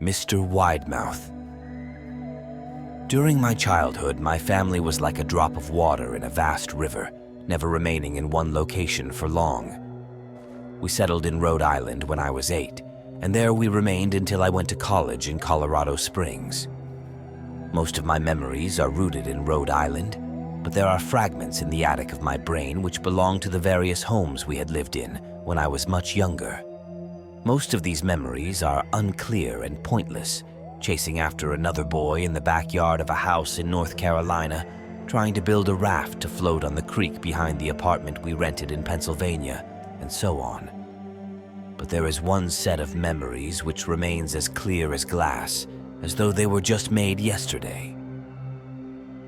Mr. Widemouth. During my childhood, my family was like a drop of water in a vast river, never remaining in one location for long. We settled in Rhode Island when I was 8, and there we remained until I went to college in Colorado Springs. Most of my memories are rooted in Rhode Island, but there are fragments in the attic of my brain which belong to the various homes we had lived in when I was much younger. Most of these memories are unclear and pointless, chasing after another boy in the backyard of a house in North Carolina, trying to build a raft to float on the creek behind the apartment we rented in Pennsylvania, and so on. But there is one set of memories which remains as clear as glass, as though they were just made yesterday.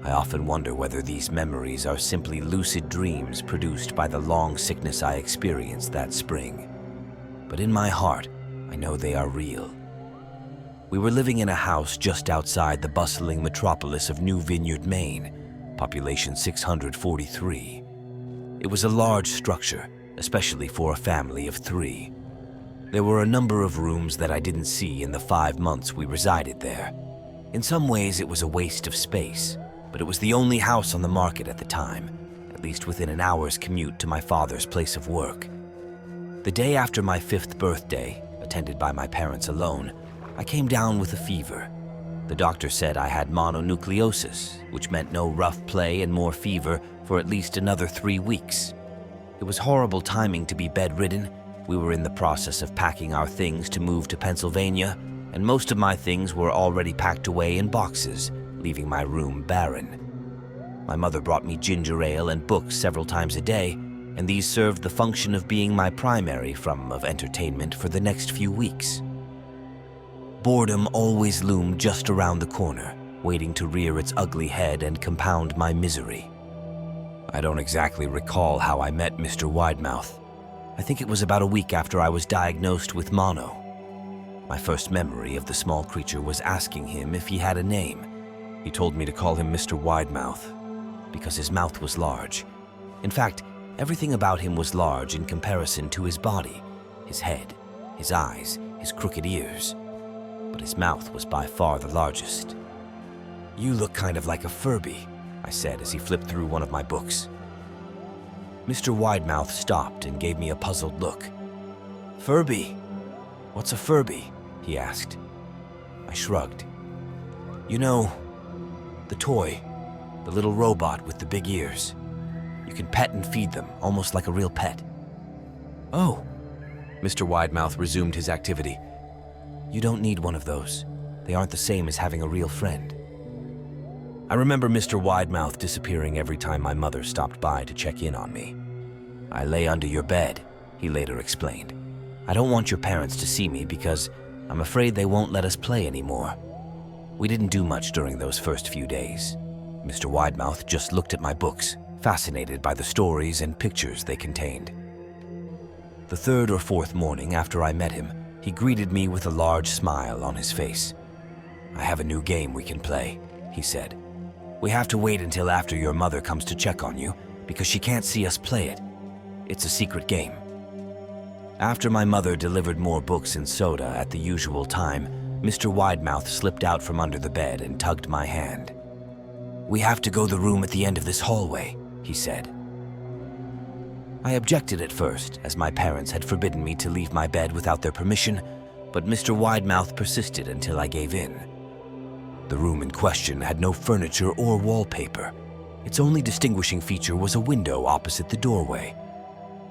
I often wonder whether these memories are simply lucid dreams produced by the long sickness I experienced that spring. But in my heart, I know they are real. We were living in a house just outside the bustling metropolis of New Vineyard, Maine, population 643. It was a large structure, especially for a family of 3. There were a number of rooms that I didn't see in the 5 months we resided there. In some ways, it was a waste of space, but it was the only house on the market at the time, at least within an hour's commute to my father's place of work. The day after my 5th birthday, attended by my parents alone, I came down with a fever. The doctor said I had mononucleosis, which meant no rough play and more fever for at least another 3 weeks. It was horrible timing to be bedridden. We were in the process of packing our things to move to Pennsylvania, and most of my things were already packed away in boxes, leaving my room barren. My mother brought me ginger ale and books several times a day, and these served the function of being my primary form of entertainment for the next few weeks. Boredom always loomed just around the corner, waiting to rear its ugly head and compound my misery. I don't exactly recall how I met Mr. Widemouth. I think it was about a week after I was diagnosed with mono. My first memory of the small creature was asking him if he had a name. He told me to call him Mr. Widemouth, because his mouth was large. In fact, everything about him was large in comparison to his body, his head, his eyes, his crooked ears. But his mouth was by far the largest. "You look kind of like a Furby," I said as he flipped through one of my books. Mr. Widemouth stopped and gave me a puzzled look. "Furby? What's a Furby?" he asked. I shrugged. "You know, the toy, the little robot with the big ears. You can pet and feed them, almost like a real pet." "Oh," Mr. Widemouth resumed his activity. "You don't need one of those. They aren't the same as having a real friend." I remember Mr. Widemouth disappearing every time my mother stopped by to check in on me. "I lay under your bed," he later explained. "I don't want your parents to see me because I'm afraid they won't let us play anymore." We didn't do much during those first few days. Mr. Widemouth just looked at my books, fascinated by the stories and pictures they contained. The 3rd or 4th morning after I met him, he greeted me with a large smile on his face. "I have a new game we can play," he said. "We have to wait until after your mother comes to check on you, because she can't see us play it. It's a secret game." After my mother delivered more books and soda at the usual time, Mr. Widemouth slipped out from under the bed and tugged my hand. "We have to go the room at the end of this hallway," he said. I objected at first, as my parents had forbidden me to leave my bed without their permission, but Mr. Widemouth persisted until I gave in. The room in question had no furniture or wallpaper. Its only distinguishing feature was a window opposite the doorway.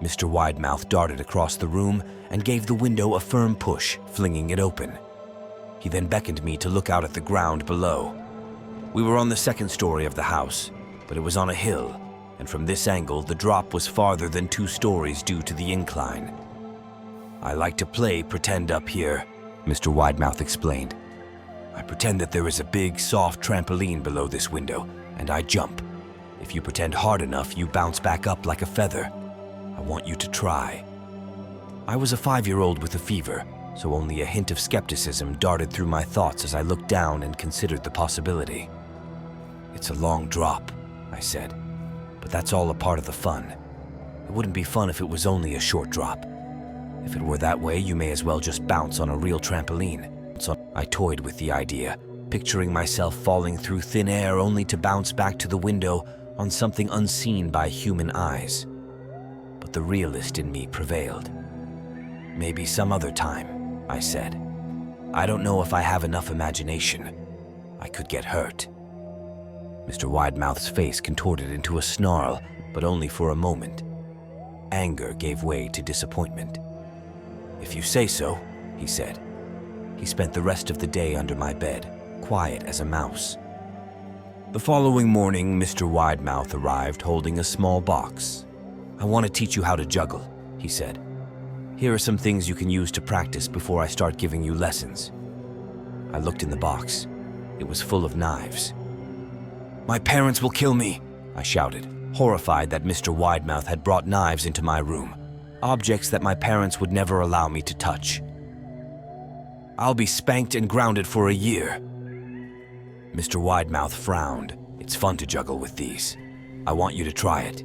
Mr. Widemouth darted across the room and gave the window a firm push, flinging it open. He then beckoned me to look out at the ground below. We were on the 2nd story of the house, but it was on a hill, and from this angle the drop was farther than 2 stories due to the incline. "I like to play pretend up here," Mr. Widemouth explained. "I pretend that there is a big, soft trampoline below this window, and I jump. If you pretend hard enough, you bounce back up like a feather. I want you to try." I was a 5-year-old with a fever, so only a hint of skepticism darted through my thoughts as I looked down and considered the possibility. "It's a long drop," I said, "but that's all a part of the fun. It wouldn't be fun if it was only a short drop. If it were that way, you may as well just bounce on a real trampoline." I toyed with the idea, picturing myself falling through thin air only to bounce back to the window on something unseen by human eyes. But the realist in me prevailed. "Maybe some other time," I said. "I don't know if I have enough imagination. I could get hurt." Mr. Widemouth's face contorted into a snarl, but only for a moment. Anger gave way to disappointment. "If you say so," he said. He spent the rest of the day under my bed, quiet as a mouse. The following morning, Mr. Widemouth arrived holding a small box. "I want to teach you how to juggle," he said. "Here are some things you can use to practice before I start giving you lessons." I looked in the box. It was full of knives. "My parents will kill me," I shouted, horrified that Mr. Widemouth had brought knives into my room, objects that my parents would never allow me to touch. "I'll be spanked and grounded for a year." Mr. Widemouth frowned. "It's fun to juggle with these. I want you to try it."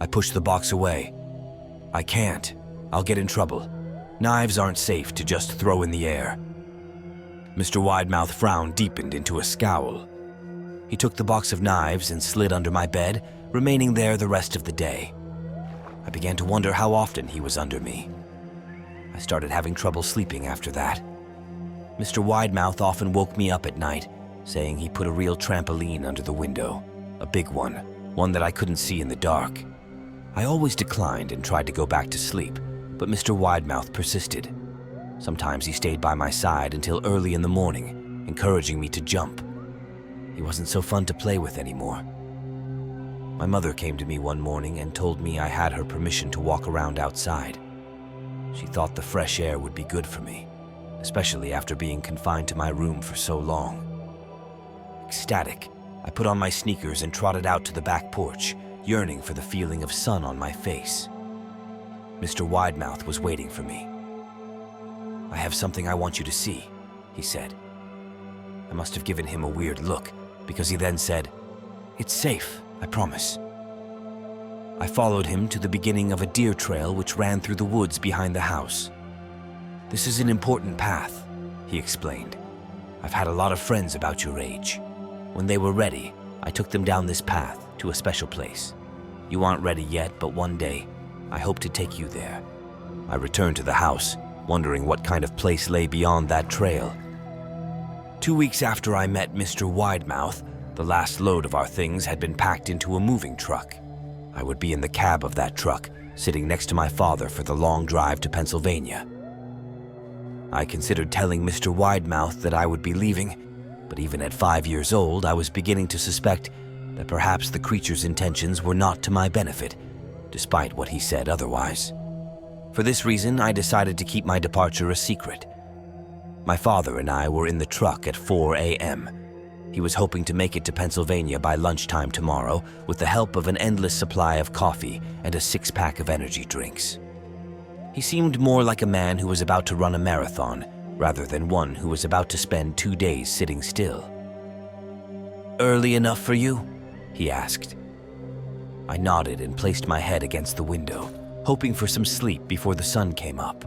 I pushed the box away. "I can't. I'll get in trouble. Knives aren't safe to just throw in the air." Mr. Widemouth frown deepened into a scowl. He took the box of knives and slid under my bed, remaining there the rest of the day. I began to wonder how often he was under me. I started having trouble sleeping after that. Mr. Widemouth often woke me up at night, saying he put a real trampoline under the window, a big one that I couldn't see in the dark. I always declined and tried to go back to sleep, but Mr. Widemouth persisted. Sometimes he stayed by my side until early in the morning, encouraging me to jump. He wasn't so fun to play with anymore. My mother came to me one morning and told me I had her permission to walk around outside. She thought the fresh air would be good for me, especially after being confined to my room for so long. Ecstatic, I put on my sneakers and trotted out to the back porch, yearning for the feeling of sun on my face. Mr. Widemouth was waiting for me. "I have something I want you to see," he said. I must have given him a weird look, because he then said, "It's safe, I promise." I followed him to the beginning of a deer trail which ran through the woods behind the house. "This is an important path," he explained. "I've had a lot of friends about your age. When they were ready, I took them down this path to a special place. You aren't ready yet, but one day, I hope to take you there." I returned to the house, wondering what kind of place lay beyond that trail. 2 weeks after I met Mr. Widemouth, the last load of our things had been packed into a moving truck. I would be in the cab of that truck, sitting next to my father for the long drive to Pennsylvania. I considered telling Mr. Widemouth that I would be leaving, but even at 5 years old, I was beginning to suspect that perhaps the creature's intentions were not to my benefit, despite what he said otherwise. For this reason, I decided to keep my departure a secret. My father and I were in the truck at 4 a.m. He was hoping to make it to Pennsylvania by lunchtime tomorrow with the help of an endless supply of coffee and a 6-pack of energy drinks. He seemed more like a man who was about to run a marathon rather than one who was about to spend 2 days sitting still. "Early enough for you?" he asked. I nodded and placed my head against the window, hoping for some sleep before the sun came up.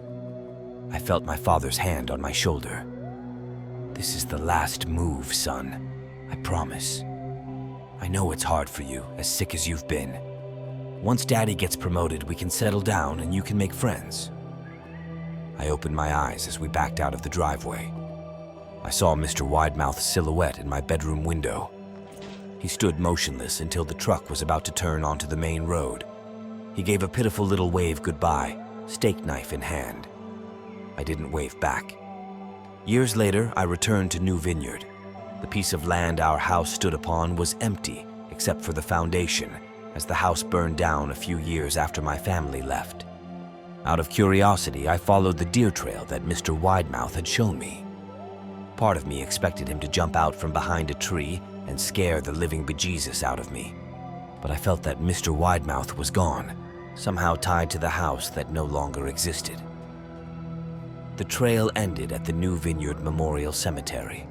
I felt my father's hand on my shoulder. "This is the last move, son. I promise. I know it's hard for you, as sick as you've been. Once Daddy gets promoted, we can settle down and you can make friends." I opened my eyes as we backed out of the driveway. I saw Mr. Widemouth's silhouette in my bedroom window. He stood motionless until the truck was about to turn onto the main road. He gave a pitiful little wave goodbye, steak knife in hand. I didn't wave back. Years later, I returned to New Vineyard. The piece of land our house stood upon was empty, except for the foundation, as the house burned down a few years after my family left. Out of curiosity, I followed the deer trail that Mr. Widemouth had shown me. Part of me expected him to jump out from behind a tree and scare the living bejesus out of me. But I felt that Mr. Widemouth was gone, somehow tied to the house that no longer existed. The trail ended at the New Vineyard Memorial Cemetery.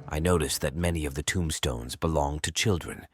I noticed that many of the tombstones belonged to children,